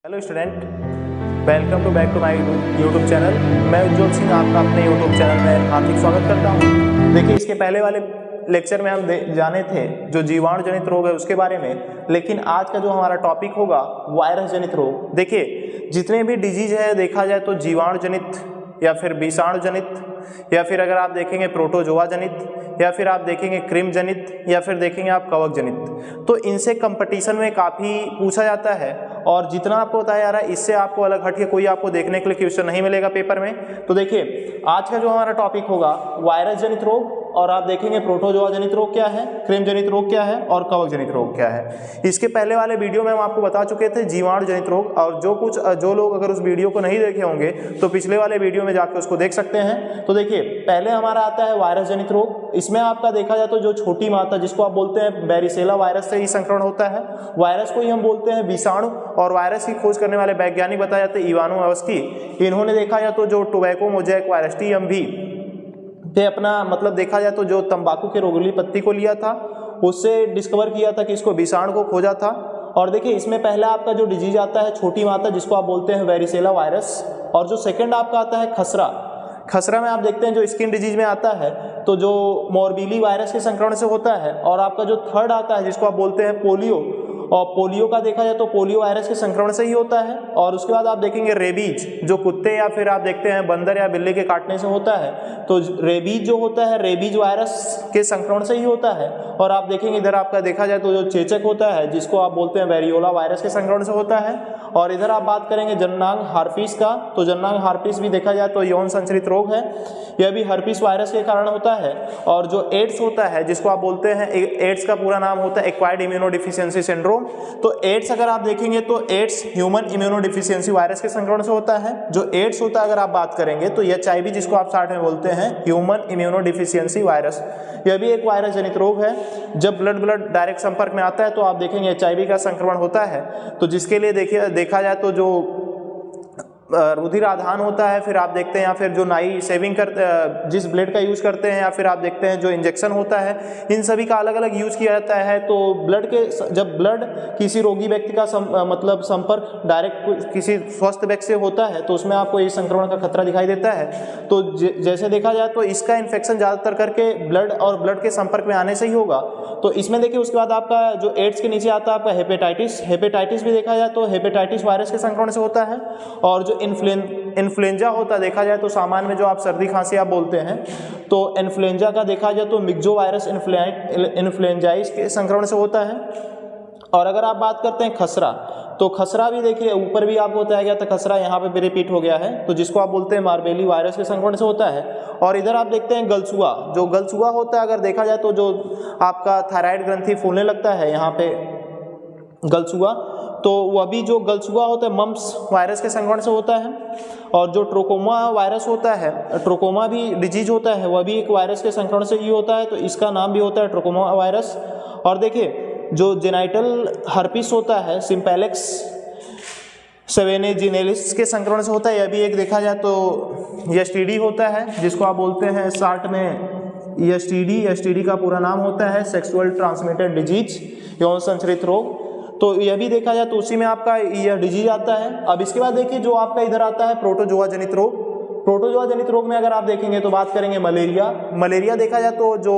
Hello student, welcome to back to my YouTube channel. मैं उज्जवल सिंह आपका अपने यूट्यूब चैनल में हार्दिक स्वागत करता हूं। देखिए, इसके पहले वाले लेक्चर में हम जाने थे जो जीवाणु जनित रोग है उसके बारे में, लेकिन आज का जो हमारा टॉपिक होगा वायरस जनित रोग। देखिए, जितने भी डिजीज है देखा जाए तो जीवाणु जनित या फिर विषाणु जनित या फिर अगर आप देखेंगे प्रोटोजोआ जनित या फिर आप देखेंगे क्रिम जनित या फिर देखेंगे आप कवक जनित, तो इनसे कंपटीशन में काफ़ी पूछा जाता है और जितना आपको बताया जा रहा है इससे आपको अलग हट के कोई आपको देखने के लिए क्वेश्चन नहीं मिलेगा पेपर में। तो देखिए, आज का जो हमारा टॉपिक होगा वायरस जनित रोग, और आप देखेंगे प्रोटोजोआ जनित रोग क्या है, क्रिम जनित रोग क्या है और कवक जनित रोग क्या है। इसके पहले वाले वीडियो में हम आपको बता चुके थे जीवाणु जनित रोग, और जो लोग अगर उस वीडियो को नहीं देखे होंगे तो पिछले वाले वीडियो में जाकर उसको देख सकते हैं। तो देखिए, पहले हमारा आता है वायरस जनित रोग। इसमें आपका देखा जाए तो जो छोटी माता जिसको आप बोलते हैं बैरिसेला वायरस से ही संक्रमण होता है। वायरस को ही हम बोलते हैं विषाणु, और वायरस की खोज करने वाले वैज्ञानिक बताए जाते हैं इवानोवस्की। इन्होंने देखा जाए तो जो टोबैको मोज़ैक वायरस TMV पे अपना मतलब देखा जाए तो जो तंबाकू के रोगीली पत्ती को लिया था उससे डिस्कवर किया था कि इसको विषाणु को खोजा था। और देखिए, इसमें पहला आपका जो डिजीज आता है छोटी माता जिसको आप बोलते हैं वेरिसेला वायरस, और जो सेकंड आपका आता है खसरा। खसरा में आप देखते हैं जो स्किन डिजीज में आता है तो जो मोरबीली वायरस के संक्रमण से होता है, और आपका जो थर्ड आता है जिसको आप बोलते हैं पोलियो, और पोलियो का देखा जाए तो पोलियो वायरस के संक्रमण से ही होता है। और उसके बाद आप देखेंगे रेबीज, जो कुत्ते या फिर आप देखते हैं बंदर या बिल्ली के काटने से होता है, तो रेबीज जो होता है रेबीज वायरस के संक्रमण से ही होता है। और आप देखेंगे इधर आपका देखा जाए तो जो चेचक होता है जिसको आप बोलते हैं वेरियोला वायरस के संक्रमण से होता है। और इधर आप बात करेंगे जननांग हार्पिस का, तो जननांग हार्पिस भी देखा जाए तो यौन संचरित रोग है, यह भी हर्पिस वायरस के कारण होता है। और जो एड्स होता है जिसको आप बोलते हैं, एड्स का पूरा नाम होता है एक्वायर्ड इम्यूनोडिफिशियेंसी सिंड्रोम। तो एड्स अगर आप देखेंगे तो एड्स ह्यूमन इम्यूनोडिफिशियेंसी वायरस के संक्रमण से होता है। जो एड्स होता है अगर आप बात करेंगे तो HIV जिसको आप शॉर्ट में बोलते हैं ह्यूमन इम्यूनोडिफिशियेंसी वायरस, यह भी एक वायरस जनित रोग है। जब ब्लड डायरेक्ट संपर्क में आता है तो आप देखेंगे HIV का संक्रमण होता है। तो जिसके लिए देखा जाए तो जो रुधिर आधान होता है, फिर आप देखते हैं या फिर जो नाई सेविंग जिस ब्लेड का यूज करते हैं, या फिर आप देखते हैं जो इंजेक्शन होता है, इन सभी का अलग अलग यूज किया जाता है। तो जब ब्लड किसी रोगी व्यक्ति का मतलब संपर्क डायरेक्ट किसी स्वस्थ व्यक्ति से होता है तो उसमें आपको इस संक्रमण का खतरा दिखाई देता है। तो जैसे देखा जाए तो इसका इन्फेक्शन ज़्यादातर करके ब्लड के संपर्क में आने से ही होगा। तो इसमें देखिए, उसके बाद आपका जो एड्स के नीचे आता है आपका हेपेटाइटिस भी देखा जाए तो हेपेटाइटिस वायरस के संक्रमण से होता है। और जो इन्फ्लुएंजा होता है देखा जाए तो सामान्य में जो आप सर्दी खांसी आप बोलते हैं, तो इन्फ्लुएंजा का देखा जाए तो मिक्सो वायरस इन्फ्लुएंजाइस के संक्रमण से होता है। और अगर आप बात करते हैं खसरा, तो खसरा भी देखिए ऊपर भी आपको बताया गया था, खसरा यहाँ पे भी रिपीट हो गया है, तो जिसको आप बोलते हैं मार्बेली वायरस के संक्रमण से होता है। और इधर आप देखते हैं गलसुआ, जो गलसुआ होता है अगर देखा जाए तो जो आपका थायराइड ग्रंथि फूलने लगता है यहाँ पे गलसुआ, तो वह भी जो गलसुआ होता है मम्प्स वायरस के संक्रमण से होता है। और जो ट्रोकोमा वायरस होता है, ट्रोकोमा भी डिजीज होता है, वह भी एक वायरस के संक्रमण से ही होता है, तो इसका नाम भी होता है ट्रोकोमा वायरस। और देखिए, जो जेनाइटल हर्पिस होता है सिम्पैलेक्स सेवेनेजिनेलिस के संक्रमण से होता है, यह भी एक देखा जाए तो STD होता है, जिसको आप बोलते हैं शॉर्ट में STD का पूरा नाम होता है सेक्सुअल ट्रांसमिटेड डिजीज, यौन संचरित रोग। तो यह भी देखा जाए तो उसी में आपका यह डिजीज आता है। अब इसके बाद देखिए जो आपका इधर आता है प्रोटोजोआ जनित रोग। प्रोटोजोआ जनित रोग में अगर आप देखेंगे तो बात करेंगे मलेरिया देखा जाए तो जो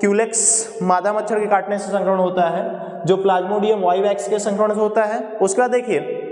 क्यूलेक्स मादा मच्छर के काटने से संक्रमण होता है, जो प्लाज्मोडियम वाइवैक्स के संक्रमण से होता है। उसके बाद देखिए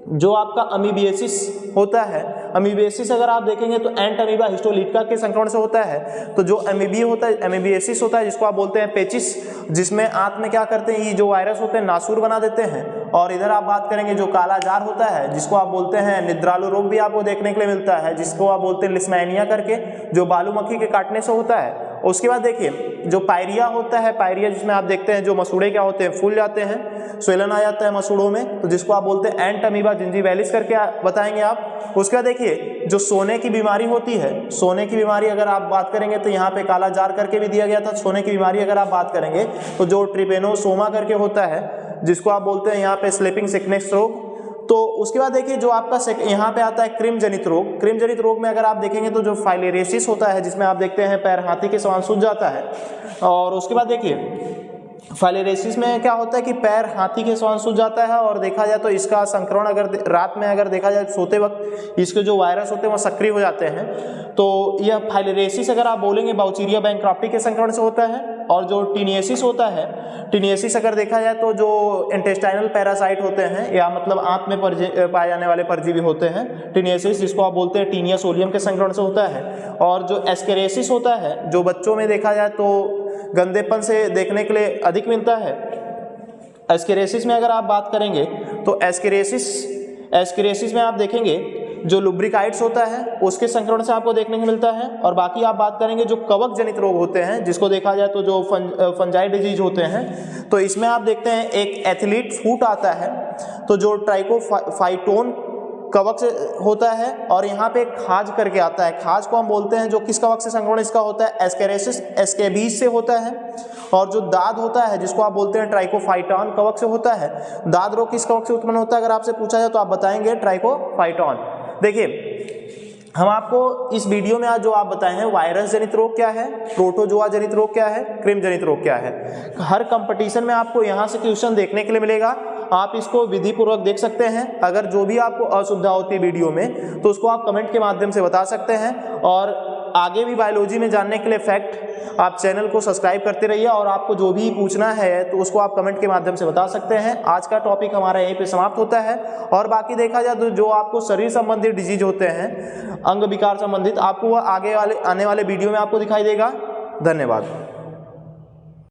जो आपका अमीबियासिस होता है, अमीबियासिस अगर आप देखेंगे तो एंट अमीबा हिस्टोलिटिका के संक्रमण से होता है। तो जो अमीबियासिस होता है जिसको आप बोलते हैं पेचिस, जिसमें आंत में क्या करते हैं ये जो वायरस होते हैं नासूर बना देते हैं। और इधर आप बात करेंगे जो काला जार होता है जिसको आप बोलते हैं निद्रालु रोग भी आपको देखने के लिए मिलता है, जिसको आप बोलते हैं लिस्मैनिया करके, जो बालू मक्खी के काटने से होता है। उसके बाद देखिए जो पायरिया होता है, पायरिया जिसमें आप देखते हैं जो मसूड़े क्या होते हैं फूल जाते हैं, स्वेलन आ जाता है मसूड़ों में, तो जिसको आप बोलते हैं एंट अमीबा जिंजीवैलिस करके बताएंगे आप। उसके बाद देखिए जो सोने की बीमारी होती है, सोने की बीमारी अगर आप बात करेंगे तो यहाँ पे काला जार करके भी दिया गया था। सोने की बीमारी अगर आप बात करेंगे तो जो ट्रिपेनोसोमा करके होता है जिसको आप बोलते हैं यहाँ पे स्लीपिंग सिकनेस रोग। तो उसके बाद देखिए जो आपका यहाँ पे आता है क्रिम जनित रोग। क्रिम जनित रोग में अगर आप देखेंगे तो जो फाइलेरियोसिस होता है जिसमें आप देखते हैं पैर हाथी के समान सूज जाता है। और उसके बाद देखिए फाइलेरियोसिस में क्या होता है कि पैर हाथी के समान सूज जाता है, और देखा जाए तो इसका संक्रमण अगर रात में अगर देखा जाए सोते वक्त इसके जो वायरस होते हैं वो सक्रिय हो जाते हैं। तो यह फाइलेरियोसिस अगर आप बोलेंगे बाउचीरिया बैंक्रॉप्टी के संक्रमण से होता है। और जो टीनियसिस होता है, टीनियसिस अगर देखा जाए तो जो इंटेस्टाइनल पैरासाइट होते हैं या मतलब आंत में पाए जाने वाले परजीवी होते हैं, टीनियसिस जिसको आप बोलते हैं टीनिया सोलियम के संक्रमण से होता है। और जो एस्केरेसिस होता है जो बच्चों में देखा जाए तो गंदेपन से देखने के लिए अधिक मिलता है। एस्केरेसिस में अगर आप बात करेंगे तो एस्केरेसिस में आप देखेंगे जो लुब्रिकाइड्स होता है उसके संक्रमण से आपको देखने को मिलता है। और बाकी आप बात करेंगे जो कवक जनित रोग होते हैं जिसको देखा जाए तो जो फंजाई डिजीज होते हैं, तो इसमें आप देखते हैं एक एथलीट फूट आता है तो जो ट्राइकोफाइटोन कवक से होता है, और यहाँ पे खाज करके आता है। खाज को हम बोलते हैं जो किस कवक से संक्रमण इसका होता है, एस्केरेसिस एस्केबीज से होता है। और जो दाद होता है जिसको आप बोलते हैं ट्राइकोफाइटॉन कवक से होता है। दाद रोग किस कवक से उत्पन्न होता है अगर आपसे पूछा जाए तो आप बताएंगे ट्राइकोफाइटॉन। देखिए हम आपको इस वीडियो में आज जो आप बताए हैं वायरस जनित रोग क्या है, प्रोटोजोआ जनित रोग क्या है, क्रिम जनित रोग क्या है। हर कंपटीशन में आपको यहाँ से क्वेश्चन देखने के लिए मिलेगा, आप इसको विधि पूर्वक देख सकते हैं। अगर जो भी आपको असुविधा होती है वीडियो में तो उसको आप कमेंट के माध्यम से बता सकते हैं। और आगे भी बायोलॉजी में जानने के लिए फैक्ट आप चैनल को सब्सक्राइब करते रहिए, और आपको जो भी पूछना है तो उसको आप कमेंट के माध्यम से बता सकते हैं। आज का टॉपिक हमारा यहीं पे समाप्त होता है। और बाकी देखा जाए तो जो आपको शरीर संबंधित डिजीज होते हैं, अंग विकार संबंधित, आपको वह आने वाले वीडियो में आपको दिखाई देगा। धन्यवाद।